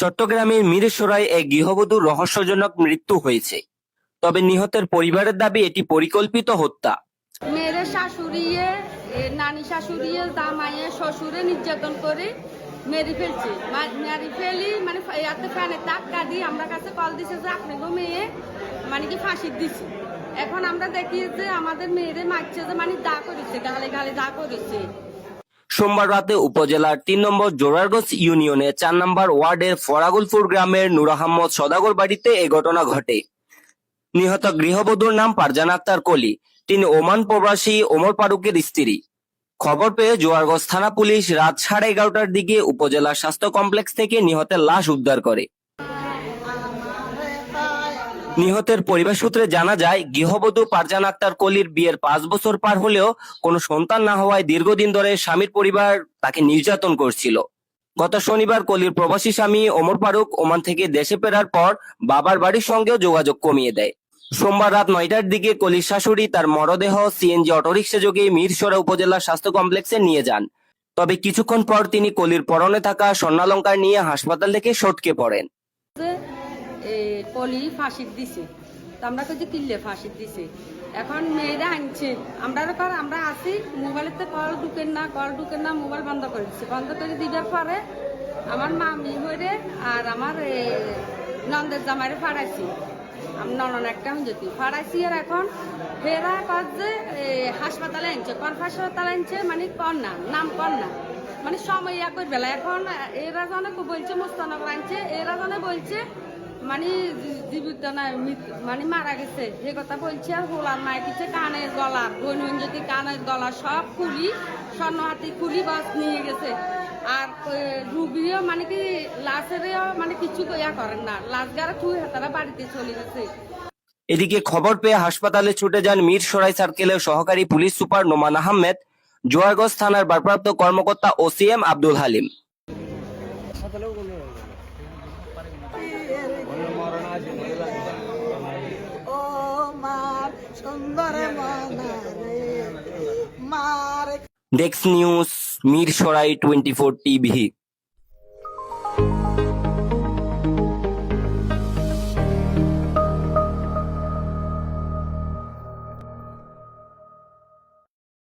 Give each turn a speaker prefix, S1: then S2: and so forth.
S1: চট্টগ্রামের মিরসরাইয়ে এক গৃহবধূর রহস্যজনক মৃত্যু হয়েছে, তবে নিহতের পরিবারের দাবি এটি পরিকল্পিত হত্যা।
S2: মেরে শাশুড়িয়ে, নানি শাশুড়িয়ে, জামাইয়ে, শ্বশুরে নির্যাতন করে মেরে ফেলছে। মেরে ফেলি মানে এতে ফ্যানে ধাক্কা দিয়ে আমরা কাছে কল দিছে যে আপনাকে মেয়ে মানে কি ফাঁসি দিছে। এখন আমরা দেখি যে আমাদের মেয়েরে মারছে, যে মানে দা করেছে, গালে গালে দা করেছে।
S1: সোমবার রাতে উপজেলার ৩ নম্বর জোরারগঞ্জ ইউনিয়নের ৪ নম্বর ওয়ার্ডের ফরাগুলপুর গ্রামের নূর আহমদ সওদাগর বাড়িতে এ ঘটনা ঘটে। নিহত গৃহবধূর নাম ফারজানা আক্তার কলি। তিনি ওমান প্রবাসী ওমর ফারুকের স্ত্রী। খবর পেয়ে জোরারগঞ্জ থানা পুলিশ রাত 11:30টার দিকে উপজেলা স্বাস্থ্য কমপ্লেক্স থেকে নিহতের লাশ উদ্ধার করে। নিহতের পরিবার সূত্রে জানা যায়, গৃহবধূ ফারজানা আক্তার কলির বিয়ের 5 বছর পার হলেও কোনো সন্তান না হওয়ায় দীর্ঘদিন ধরে স্বামীর পরিবার তাকে নির্যাতন করছিল। গত শনিবার কলির প্রবাসী স্বামী ওমর ফারুক ওমান থেকে দেশে ফেরার পর বাবার বাড়ির সঙ্গেও যোগাযোগ কমিয়ে দেয়। সোমবার রাত 9টার দিকে কলির শাশুড়ি তার মরদেহ সিএনজি অটোরিকশা যোগে মিরসরাই উপজেলা স্বাস্থ্য কমপ্লেক্সে নিয়ে যান। তবে কিছুক্ষণ পর তিনি কলির পরনে থাকা স্বর্ণালংকার নিয়ে হাসপাতাল থেকে সটকে পড়েন।
S2: কলি ফাঁসি দিছে, তো আমরা কই যে কিল্লে ফাঁসি দিছে। এখন মেয়েরা আনছে, আমরা আসি মোবাইলেতে কল ঢুকেন না, মোবাইল বন্ধ করে দিচ্ছে। বন্ধ করে দিবার পরে আমার মামি হইরে আর আমার নন্দের জামাইরে ফাড়াইছি, আমি ননন একটা যদি ফাড়াইছি। আর এখন ফেরা কর যে হাসপাতালে আনছে, কোন হাসপাতালে আনছে মানে কন্যা নাম কন্যা মানে সময় একই বেলা। এখন এরা জনে বলছে মোস্তানগর আনছে, এরা জনে বলছে মানে জীবিত না মানে মারা গেছে সে কথা বলছে। আর হোলার মায়ের কিছু কানের গলার বইন যদি কানের গলা সব খুলি স্বর্ণ হাতি খুলি বাস নিয়ে গেছে। আর রুগীও মানে কি লাশেরও মানে কিছু ইয়া করেন না, লাশ গাড়া থুই তারা বাড়িতে চলে গেছে।
S1: এদিকে খবর পেয়ে হাসপাতালে ছুটে যান মিরসরাই সার্কেলের সহকারী পুলিশ সুপার নোমান আহমেদ, জোরারগঞ্জ থানার ভারপ্রাপ্ত কর্মকর্তা OC M Abdul Halim. Desk news, Mirsarai 24 TV.